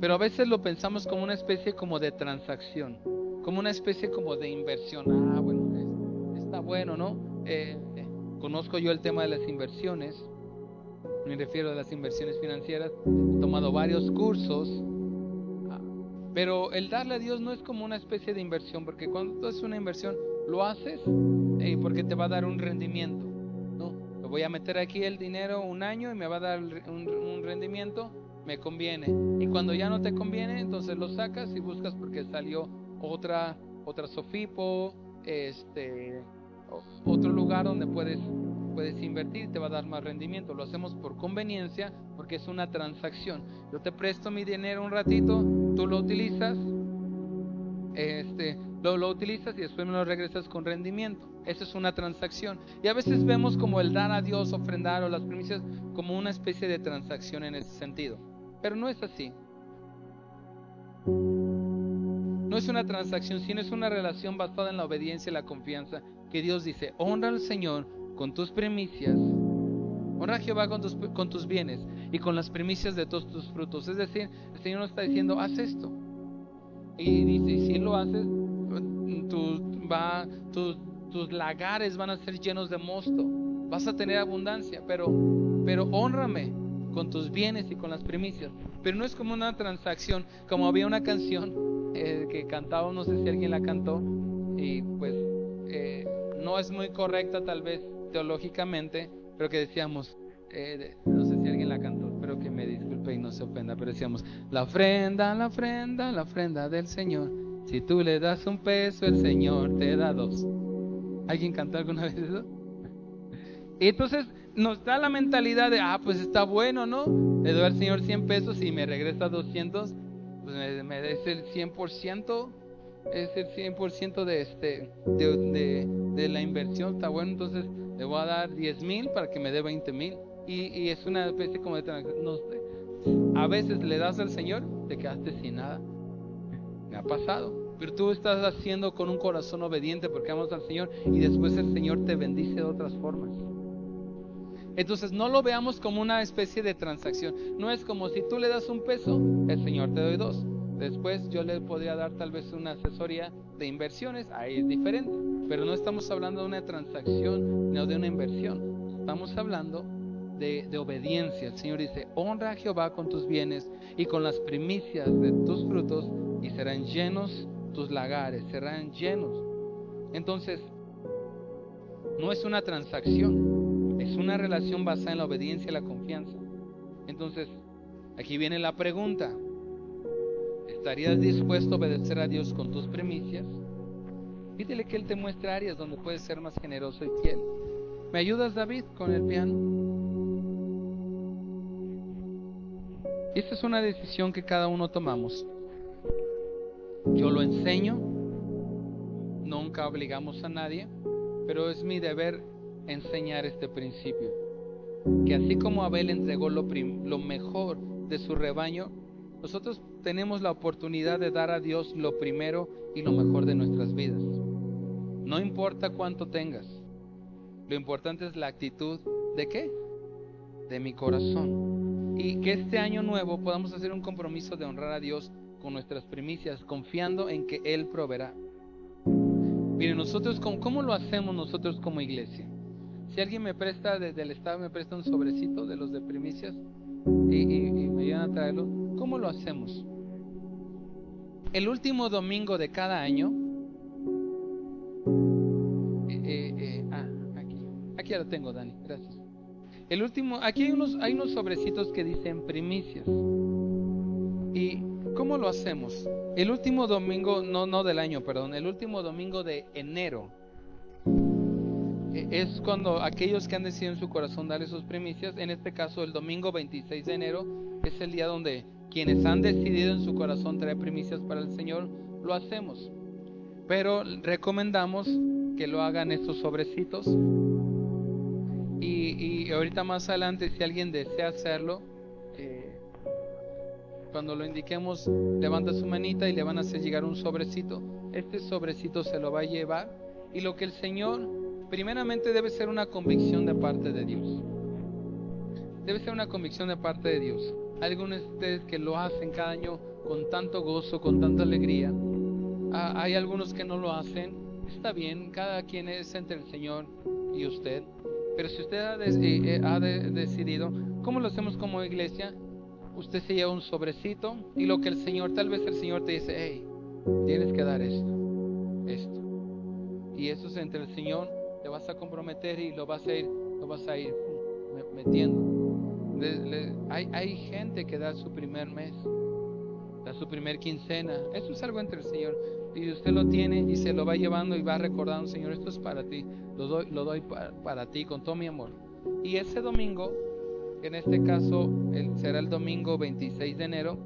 Pero a veces lo pensamos como una especie como de transacción, como una especie como de inversión. Bueno, está bueno, ¿no? Conozco yo el tema de las inversiones, me refiero a las inversiones financieras, he tomado varios cursos, pero el darle a Dios no es como una especie de inversión, porque cuando tú haces una inversión, lo haces porque te va a dar un rendimiento, ¿no? Lo voy a meter aquí el dinero un año y me va a dar un rendimiento, me conviene. Y cuando ya no te conviene, entonces lo sacas y buscas porque salió otra Sofipo, otro lugar donde puedes invertir y te va a dar más rendimiento. Lo hacemos por conveniencia, porque es una transacción. Yo te presto mi dinero un ratito, tú lo utilizas, lo utilizas y después me lo regresas con rendimiento. Eso es una transacción. Y a veces vemos como el dar a Dios, ofrendar o las primicias como una especie de transacción en ese sentido, pero no es así. No es una transacción, sino es una relación basada en la obediencia y la confianza, que Dios dice: honra al Señor con tus primicias, honra a Jehová con tus bienes y con las primicias de todos tus frutos. Es decir, el Señor nos está diciendo: haz esto. Y dice, si lo haces, tus lagares van a ser llenos de mosto, vas a tener abundancia, pero hónrame con tus bienes y con las primicias. Pero no es como una transacción, como había una canción que cantaba, no sé si alguien la cantó, y pues no es muy correcta tal vez teológicamente, pero que decíamos, no sé si alguien la cantó, espero que me disculpe y no se ofenda, pero decíamos: la ofrenda, la ofrenda, la ofrenda del Señor, si tú le das un peso, el Señor te da dos. ¿Alguien cantó alguna vez eso? Y entonces nos da la mentalidad de: pues está bueno, ¿no? Le doy al Señor 100 pesos y me regresa 200, pues es el 100%, es el 100% de la inversión, está bueno. Entonces le voy a dar 10,000 para que me dé 20,000. Y es una especie como de transacción. No sé. A veces le das al Señor, te quedaste sin nada. Me ha pasado. Pero tú estás haciendo con un corazón obediente porque amas al Señor, y después el Señor te bendice de otras formas. Entonces no lo veamos como una especie de transacción. No es como si tú le das un peso, el Señor te doy dos. Después yo le podría dar tal vez una asesoría de inversiones, ahí es diferente. Pero no estamos hablando de una transacción, no de una inversión. Estamos hablando de obediencia. El Señor dice: honra a Jehová con tus bienes y con las primicias de tus frutos, y serán llenos tus lagares, serán llenos. Entonces no es una transacción, es una relación basada en la obediencia y la confianza. Entonces aquí viene la pregunta: ¿estarías dispuesto a obedecer a Dios con tus primicias? Pídele que Él te muestre áreas donde puedes ser más generoso y fiel. ¿Me ayudas, David, con el piano? Esta es una decisión que cada uno tomamos. Yo lo enseño, nunca obligamos a nadie, pero es mi deber enseñar este principio: que así como Abel entregó lo mejor de su rebaño, nosotros tenemos la oportunidad de dar a Dios lo primero y lo mejor de nuestras vidas. No importa cuánto tengas, lo importante es la actitud ¿de qué? De mi corazón. Y que este año nuevo podamos hacer un compromiso de honrar a Dios con nuestras primicias, confiando en que Él proveerá. Miren, nosotros, ¿cómo lo hacemos nosotros como iglesia? Si alguien me presta desde el estado, me presta un sobrecito de los de primicias y me ayudan a traerlo, ¿cómo lo hacemos? El último domingo de cada año, aquí ya lo tengo, Dani, gracias. Aquí hay unos sobrecitos que dicen primicias. ¿Y cómo lo hacemos? El último domingo, no del año, perdón, el último domingo de enero, es cuando aquellos que han decidido en su corazón darle sus primicias, en este caso el domingo 26 de enero, es el día donde quienes han decidido en su corazón traer primicias para el Señor, lo hacemos. Pero recomendamos que lo hagan estos sobrecitos. Y ahorita más adelante, si alguien desea hacerlo, cuando lo indiquemos, levanta su manita y le van a hacer llegar un sobrecito. Este sobrecito se lo va a llevar, y lo que el Señor primeramente debe ser una convicción de parte de Dios. Debe ser una convicción de parte de Dios. Hay algunos de ustedes que lo hacen cada año con tanto gozo, con tanta alegría. Hay algunos que no lo hacen. Está bien, cada quien es entre el Señor y usted. Pero si usted ha decidido, ¿cómo lo hacemos como iglesia? Usted se lleva un sobrecito y lo que el Señor, tal vez el Señor te dice, hey, tienes que dar esto. Y eso es entre el Señor, te vas a comprometer y lo vas a ir metiendo. Hay gente que da su primer mes, da su primer quincena. Eso es algo entre el Señor. Y usted lo tiene y se lo va llevando y va recordando, Señor, esto es para ti. Lo doy para ti con todo mi amor. Y ese domingo, en este caso será el domingo 26 de enero,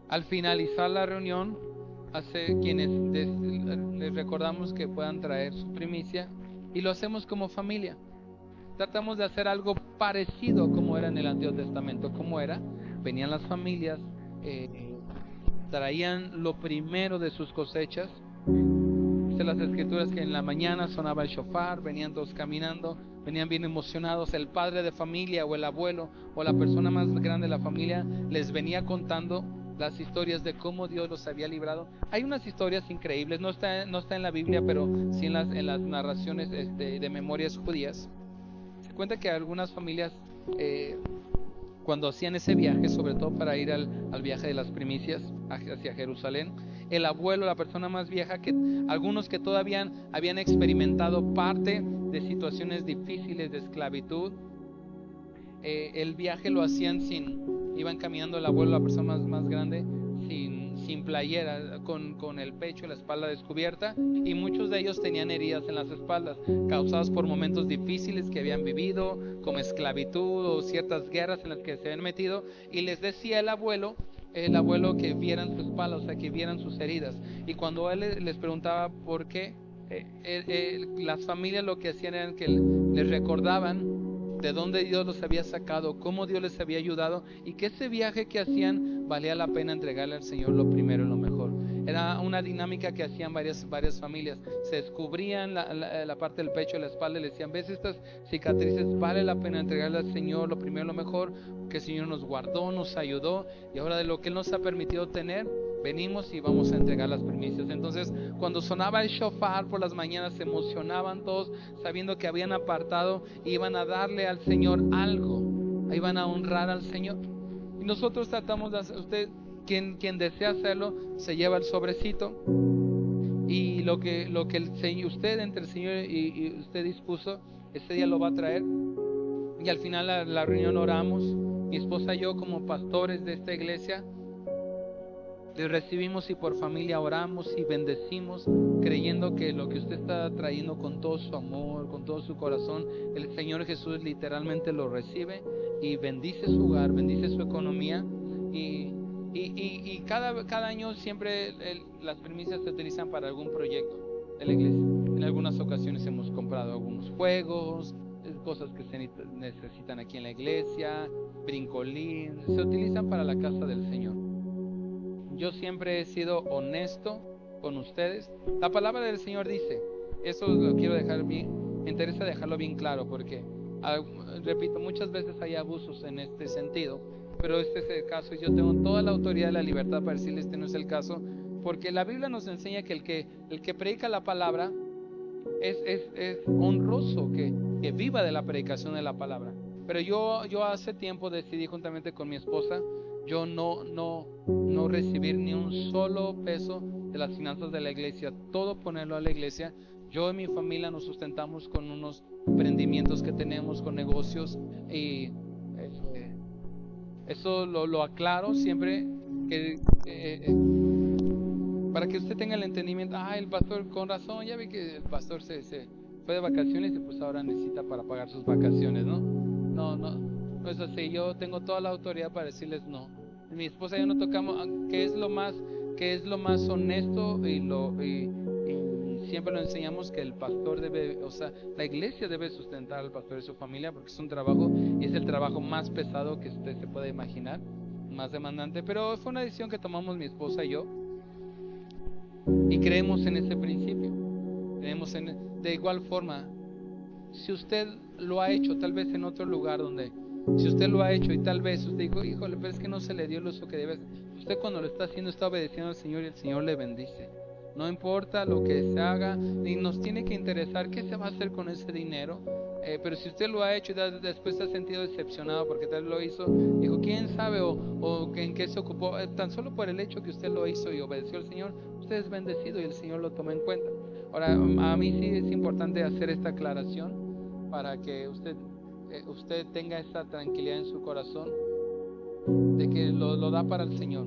al finalizar la reunión, les recordamos que puedan traer su primicia y lo hacemos como familia. Tratamos de hacer algo parecido como era en el Antiguo Testamento. ¿Cómo era? Venían las familias, traían lo primero de sus cosechas. Dice las escrituras que en la mañana sonaba el shofar, venían todos caminando, venían bien emocionados. El padre de familia o el abuelo o la persona más grande de la familia les venía contando las historias de cómo Dios los había librado. Hay unas historias increíbles, no está en la Biblia, pero sí en las narraciones de memorias judías. Se cuenta que algunas familias, cuando hacían ese viaje, sobre todo para ir al viaje de las primicias hacia Jerusalén, el abuelo, la persona más vieja, algunos que todavía habían experimentado parte de situaciones difíciles de esclavitud, el viaje lo hacían iban caminando el abuelo, la persona más grande, sin playera, con el pecho y la espalda descubierta, y muchos de ellos tenían heridas en las espaldas causadas por momentos difíciles que habían vivido, como esclavitud o ciertas guerras en las que se habían metido, y les decía el abuelo que vieran su espalda, o sea, que vieran sus heridas. Y cuando él les preguntaba por qué, las familias lo que hacían era que les recordaban de dónde Dios los había sacado, cómo Dios les había ayudado, y que ese viaje que hacían valía la pena entregarle al Señor lo primero y lo mejor. Era una dinámica que hacían varias familias. Se descubrían la parte del pecho y la espalda y le decían, ¿ves estas cicatrices? Vale la pena entregarle al Señor lo primero y lo mejor, que el Señor nos guardó, nos ayudó, y ahora de lo que Él nos ha permitido tener, venimos y vamos a entregar las primicias. Entonces, cuando sonaba el shofar por las mañanas, se emocionaban todos, sabiendo que habían apartado y iban a darle al Señor algo, iban a honrar al Señor. Y nosotros tratamos de hacer, quien desea hacerlo, se lleva el sobrecito, y lo que el Señor, usted entre el Señor y usted dispuso, ese día lo va a traer. Y al final la reunión oramos, mi esposa y yo como pastores de esta iglesia, le recibimos y por familia oramos y bendecimos, creyendo que lo que usted está trayendo con todo su amor, con todo su corazón, el Señor Jesús literalmente lo recibe y bendice su hogar, bendice su economía. Y cada año siempre las primicias se utilizan para algún proyecto de la iglesia. En algunas ocasiones hemos comprado algunos juegos, cosas que se necesitan aquí en la iglesia, brincolín, se utilizan para la casa del Señor. Yo siempre he sido honesto con ustedes. La palabra del Señor dice, eso lo quiero dejar bien, me interesa dejarlo bien claro, porque repito, muchas veces hay abusos en este sentido, pero este es el caso y yo tengo toda la autoridad y la libertad para decirle este no es el caso, porque la Biblia nos enseña que el que predica la palabra es honroso que viva de la predicación de la palabra. Pero yo hace tiempo decidí juntamente con mi esposa, yo no recibir ni un solo peso de las finanzas de la iglesia, todo ponerlo a la iglesia. Yo y mi familia nos sustentamos con unos emprendimientos que tenemos, con negocios, y eso lo aclaro siempre, para que usted tenga el entendimiento. El pastor, con razón, ya vi que el pastor se fue de vacaciones y pues ahora necesita para pagar sus vacaciones, ¿no? No es así. Yo tengo toda la autoridad para decirles no. Mi esposa y yo no tocamos, que es lo más honesto, y siempre lo enseñamos, que el pastor debe, o sea, la iglesia debe sustentar al pastor y su familia, porque es un trabajo, y es el trabajo más pesado que usted se puede imaginar, más demandante, pero fue una decisión que tomamos mi esposa y yo, y creemos en ese principio, hermanos, de igual forma, si usted lo ha hecho, tal vez en otro lugar donde, si usted lo ha hecho y tal vez usted dijo, híjole, pero es que no se le dio el uso que debe. Usted cuando lo está haciendo está obedeciendo al Señor y el Señor le bendice. No importa lo que se haga, ni nos tiene que interesar qué se va a hacer con ese dinero. Pero si usted lo ha hecho y después se ha sentido decepcionado porque tal lo hizo, dijo, quién sabe o en qué se ocupó, tan solo por el hecho que usted lo hizo y obedeció al Señor, usted es bendecido y el Señor lo toma en cuenta. Ahora, a mí sí es importante hacer esta aclaración para que usted tenga esa tranquilidad en su corazón de que lo da para el Señor.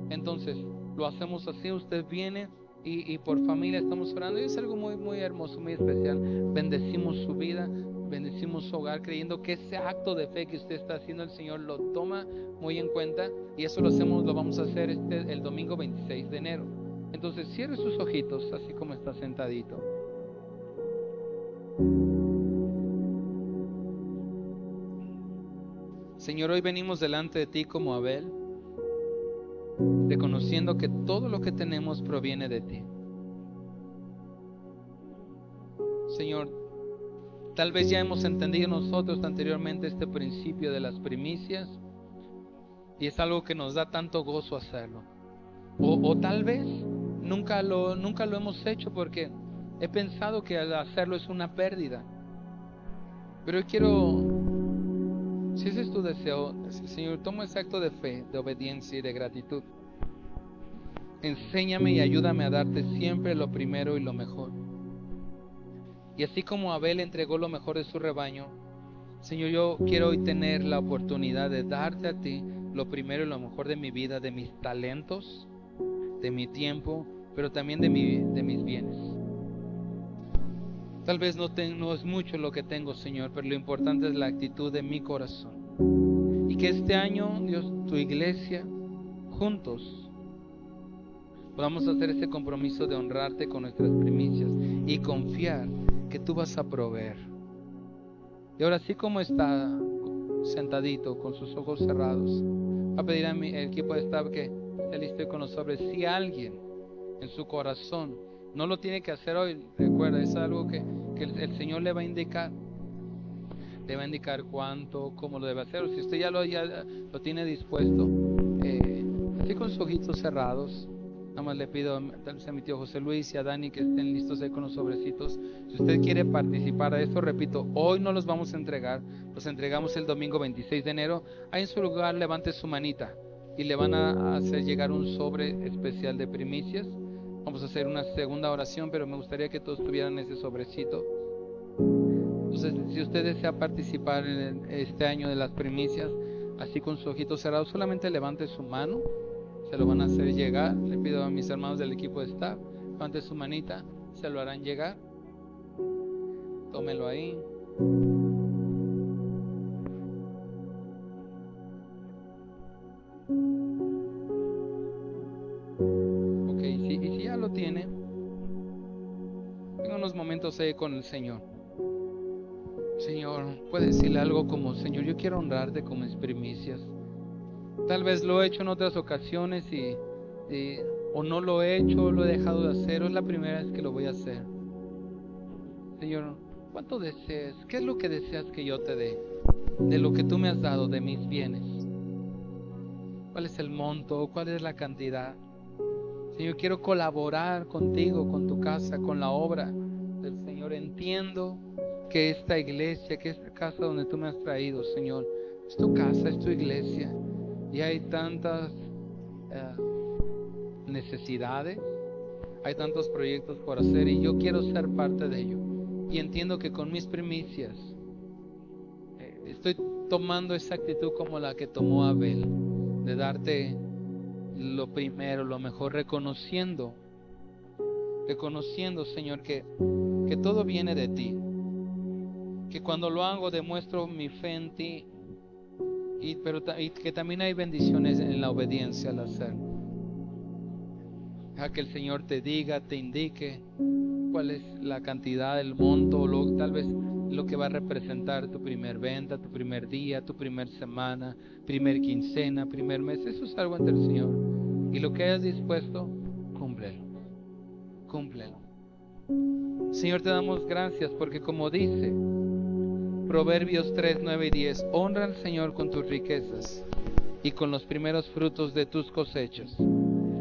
Entonces lo hacemos así, usted viene y por familia estamos orando y es algo muy, muy hermoso, muy especial. Bendecimos su vida, bendecimos su hogar, creyendo que ese acto de fe que usted está haciendo, el Señor lo toma muy en cuenta, y eso lo vamos a hacer el domingo 26 de enero. Entonces cierre sus ojitos así como está sentadito. Señor, hoy venimos delante de ti como Abel, reconociendo que todo lo que tenemos proviene de ti. Señor, tal vez ya hemos entendido nosotros anteriormente este principio de las primicias y es algo que nos da tanto gozo hacerlo. O tal vez nunca lo hemos hecho porque he pensado que al hacerlo es una pérdida. Pero yo quiero, si ese es tu deseo, Señor, toma ese acto de fe, de obediencia y de gratitud. Enséñame y ayúdame a darte siempre lo primero y lo mejor. Y así como Abel entregó lo mejor de su rebaño, Señor, yo quiero hoy tener la oportunidad de darte a ti lo primero y lo mejor de mi vida, de mis talentos, de mi tiempo, pero también de mis bienes. Tal vez no es mucho lo que tengo, Señor, pero lo importante es la actitud de mi corazón. Y que este año, Dios, tu iglesia, juntos, podamos hacer ese compromiso de honrarte con nuestras primicias y confiar que tú vas a proveer. Y ahora, así como está sentadito con sus ojos cerrados, va a pedir a el equipo de staff que esté listo con los sobres. Si alguien en su corazón no lo tiene que hacer hoy, recuerda, es algo que el Señor le va a indicar. Le va a indicar cuánto, cómo lo debe hacer. O si usted ya lo tiene dispuesto, así con sus ojitos cerrados, nada más le pido a mi tío José Luis y a Dani que estén listos ahí con los sobrecitos. Si usted quiere participar de esto, repito, hoy no los vamos a entregar, los entregamos el domingo 26 de enero. Ahí en su lugar levante su manita y le van a hacer llegar un sobre especial de primicias. Vamos a hacer una segunda oración, pero me gustaría que todos tuvieran ese sobrecito. Entonces, si usted desea participar en este año de las primicias, así con sus ojitos cerrados, solamente levante su mano, se lo van a hacer llegar. Le pido a mis hermanos del equipo de staff, levante su manita, se lo harán llegar. Tómelo ahí. Ok, y si ya lo tiene, tenga unos momentos ahí con el Señor. Señor, puede decirle algo como: Señor, yo quiero honrarte con mis primicias. Tal vez lo he hecho en otras ocasiones o no lo he hecho, lo he dejado de hacer, o es la primera vez que lo voy a hacer. Señor, ¿cuánto deseas? ¿Qué es lo que deseas que yo te dé? De lo que tú me has dado, de mis bienes. ¿Cuál es el monto? ¿Cuál es la cantidad? Señor, quiero colaborar contigo, con tu casa, con la obra del Señor. Entiendo que esta iglesia, que esta casa donde tú me has traído, Señor, es tu casa, es tu iglesia, y hay tantas necesidades, hay tantos proyectos por hacer, y yo quiero ser parte de ello. Y entiendo que con mis primicias estoy tomando esa actitud como la que tomó Abel, de darte lo primero, lo mejor, reconociendo, Señor, que todo viene de ti, que cuando lo hago demuestro mi fe en ti, y que también hay bendiciones en la obediencia al hacer. Deja que el Señor te diga, te indique cuál es la cantidad, el monto, tal vez lo que va a representar tu primer venta, tu primer día, tu primer semana, primer quincena, primer mes. Eso es algo ante el Señor, y lo que hayas dispuesto, cúmplelo. Señor, te damos gracias porque, como dice Proverbios 3, 9 y 10, honra al Señor con tus riquezas y con los primeros frutos de tus cosechas.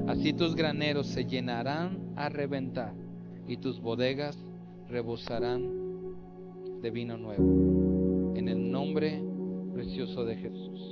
Así tus graneros se llenarán a reventar y tus bodegas rebosarán de vino nuevo. En el nombre precioso de Jesús.